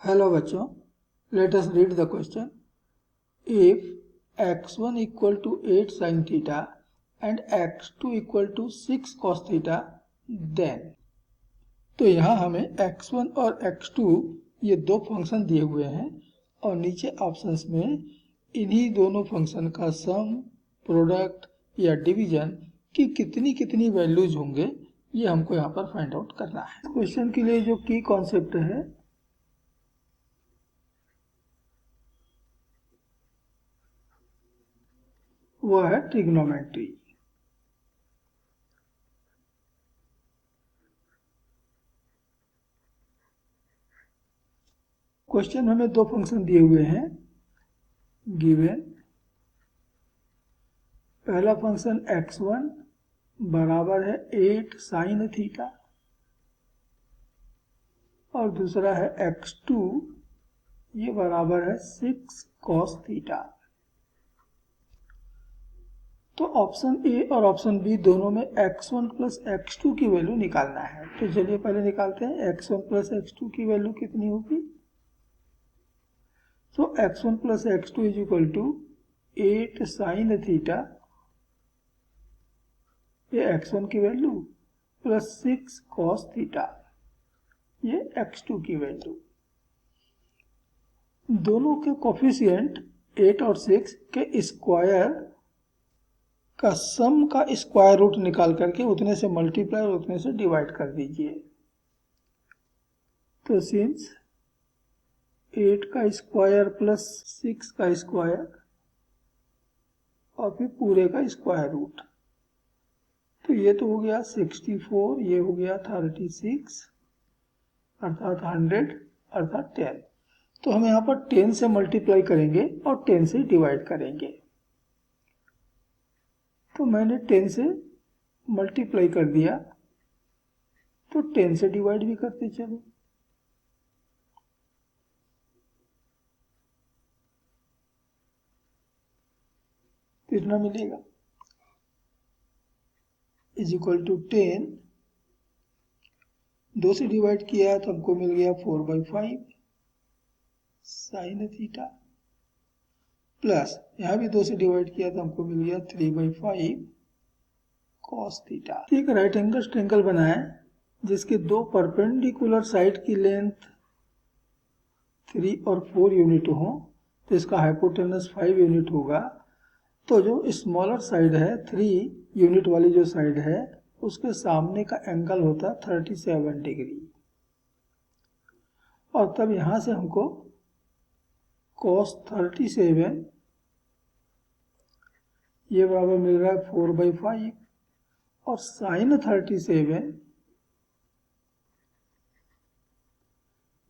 Hello बच्चों, let us read the question. If x1 equal to 8 sin theta and x2 equal to 6 cos theta then. तो यहाँ हमें x1 और x2 ये दो फंक्शन दिए हुए हैं और नीचे ऑप्शंस में इन्हीं दोनों फंक्शन का सम, प्रोडक्ट या डिवीजन की कितनी कितनी वैल्यूज होंगे ये हमको यहाँ पर फाइंड आउट करना है. क्वेश्चन के लिए जो की कॉन्सेप्ट है वो है ट्रिग्नोमेट्री. क्वेश्चन हमें दो फंक्शन दिए हुए हैं गिवन. पहला फंक्शन x1 बराबर है 8 साइन थीटा और दूसरा है x2 ये बराबर है 6 cos थीटा. तो ऑप्शन ए और ऑप्शन बी दोनों में x1 प्लस x2 की वैल्यू निकालना है. तो चलिए पहले निकालते हैं. x1 प्लस x2 की वैल्यू कितनी होगी? तो x1 plus x2 is equal to 8 sine theta, ये x1 की वैल्यू, प्लस 6 cos थीटा, ये x2 की वैल्यू. दोनों के कोफिशिएंट 8 और 6 के स्क्वायर का सम का स्क्वायर रूट निकाल करके उतने से मल्टीप्लाई और उतने से डिवाइड कर दीजिए. तो सिंस 8 का स्क्वायर प्लस 6 का स्क्वायर और फिर पूरे का स्क्वायर रूट, तो ये तो हो गया 64, ये हो गया 36 अर्थात 100 अर्थात 10. तो हम यहाँ पर 10 से मल्टीप्लाई करेंगे और 10 से डिवाइड करेंगे. तो मैंने 10 से मल्टीप्लाई कर दिया तो 10 से डिवाइड भी करते चलो. कितना मिलेगा? इज इक्वल टू 10, 2 से डिवाइड किया तो हमको मिल गया 4/5 साइन थीटा, प्लस यहाँ भी 2 से डिवाइड किया तो हमको मिल गया 3/5 cos थीटा. एक राइट एंगल ट्रायंगल बनाए जिसके दो परपेंडिकुलर साइड की लेंथ 3 और 4 यूनिट हो, तो इसका हाइपोटेनस 5 यूनिट होगा. तो जो स्मॉलर साइड है 3 यूनिट वाली जो साइड है उसके सामने का एंगल होता है 37 डिग्री. और तब यहां से हमको cos 37 ये बराबर मिल रहा है 4/5 और sin 37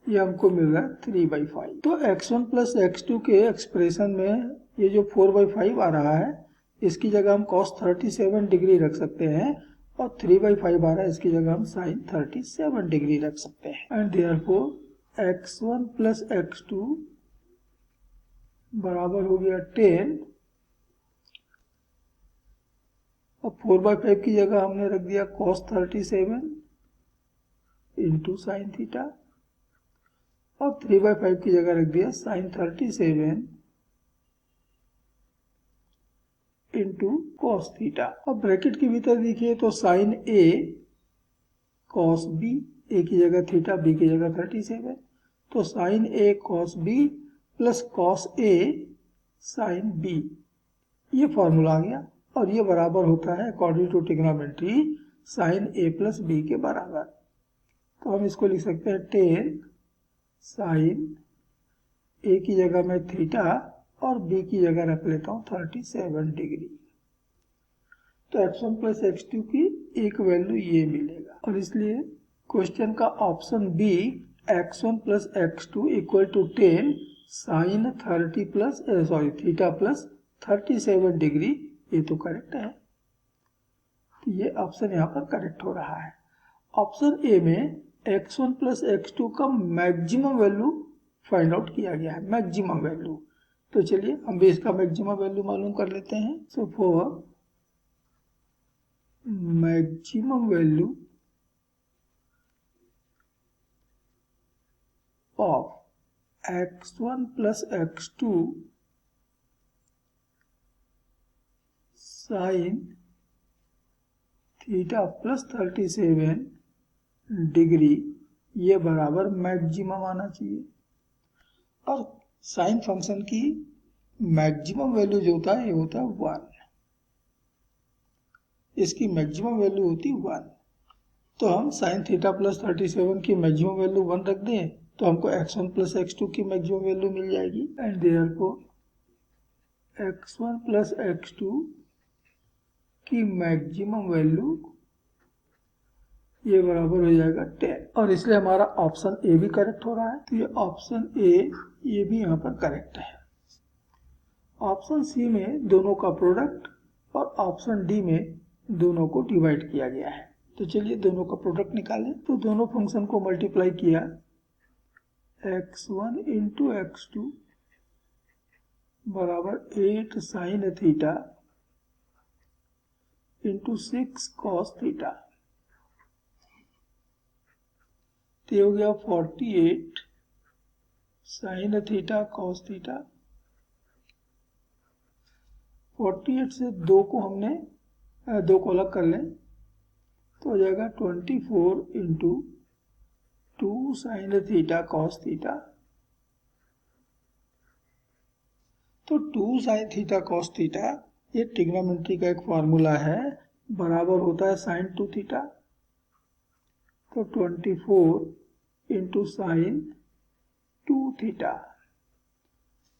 ये हमको मिल रहा है 3/5. तो x1 प्लस x2 के एक्सप्रेशन में ये जो 4/5 आ रहा है इसकी जगह हम cos 37 डिग्री रख सकते हैं और 3/5 आ रहा है इसकी जगह हम sin 37 डिग्री रख सकते हैं. And therefore x1 plus x2 बराबर हो गया 10 और 4/5 की जगह हमने रख दिया cos 37 इंटू साइन थीटा और 3/5 की जगह रख दिया sin 37 इंटू cos थीटा. अब ब्रैकेट के भीतर देखिए तो sin A cos B, A की जगह थीटा, B की जगह 37, तो sin A cos B plus cos A sin B ये फॉर्मूला आ गया और ये बराबर होता है according to trigonometry sin A plus B के बराबर. तो हम इसको लिख सकते हैं 10 sin A की जगह में थीटा और B की जगह रख लेता हूँ 37 डिग्री. तो x1 प्लस x2 की एक वैल्यू ये मिलेगा और इसलिए क्वेश्चन का option B x1 plus x2 equal to 10 sine 30 plus theta plus 37 degree ये तो करेक्ट है. तो ये ऑप्शन यहाँ पर करेक्ट हो रहा है. ऑप्शन ए में x1 प्लस x2 का मैक्सिमम वैल्यू फाइंड आउट किया गया है, मैक्सिमम वैल्यू. तो चलिए हम भी इसका मैक्सिमम वैल्यू मालूम कर लेते हैं. So for maximum value of x1 plus x2 sine theta plus 37 degree ये बराबर मैक्सिमम आना चाहिए। और साइन फंक्शन की मैक्सिमम वैल्यू जो होता है ये होता है 1, इसकी मैक्सिमम वैल्यू होती 1। तो हम साइन थीटा प्लस 37 की मैक्सिमम वैल्यू 1 रख दें तो हमको x1 प्लस x2 की मैक्सिमम वैल्यू मिल जाएगी। And therefore x1 plus x2 की मैक्सिमम वैल्यू ये बराबर हो जाएगा 10, और इसलिए हमारा ऑप्शन ए भी करेक्ट हो रहा है। तो ये ऑप्शन ए ये भी यहाँ पर करेक्ट है। ऑप्शन सी में दोनों का प्रोडक्ट और ऑप्शन डी में दोनों को डिवाइड किया गया है। तो चलिए दोनों का प्रोडक्ट निकालें। तो दोनों फंक्शन को मल्टीप्लाई किया, x1 इंटू x2 बराबर 8 sine theta into 6 cos theta, तो ये हो गया 48 साइन थीटा कॉस थीटा। 48 से 2 को हमने 2 को अलग कर लें तो हो जाएगा 24 into 2 sine theta cos theta. तो 2 साइन थीटा कॉस थीटा ये ट्रिग्नोमेट्री का एक फॉर्मूला है, बराबर होता है साइन 2 थीटा। तो 24 इंटू साइन 2 थीटा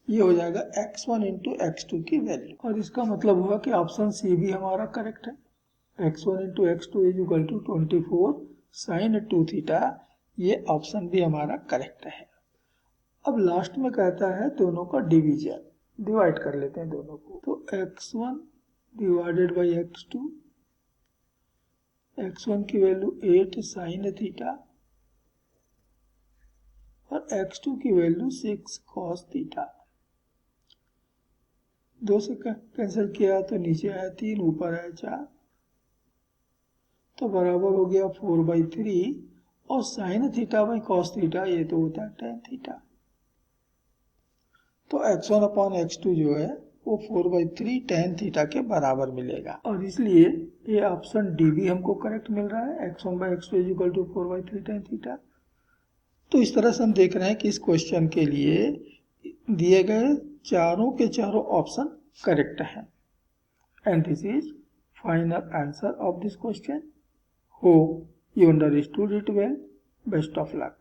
ये हो जाएगा x1 इंटू x2 की वैल्यू। और इसका मतलब हुआ कि ऑप्शन सी भी हमारा करेक्ट है। x1 into x2 is equal to 24 sine 2 theta, ये ऑप्शन भी हमारा करेक्ट है। अब लास्ट में कहता है दोनों का डिवीजन, डिवाइड कर लेते हैं दोनों को। तो x1 divided by x2, x1 की वैल्यू 8 साइन थीटा और x2 की वैल्यू 6 कॉस थीटा। 2 से कैंसिल किया तो नीचे आया 3, ऊपर आया 4, तो बराबर हो गया 4/3, और sine theta by cos theta ये तो होता है tan थीटा। तो x1 अपॉन x2 जो है वो 4/3 tan थीटा के बराबर मिलेगा, और इसलिए ये ऑप्शन डी भी हमको करेक्ट मिल रहा है। x1 by x2 is equal to 4/3 tan theta. तो इस तरह से हम देख रहे हैं कि इस क्वेश्चन के लिए दिए गए चारों के चारों ऑप्शन करेक्ट हैं। And this is final answer of this question. Hope you understood it well. Best of luck.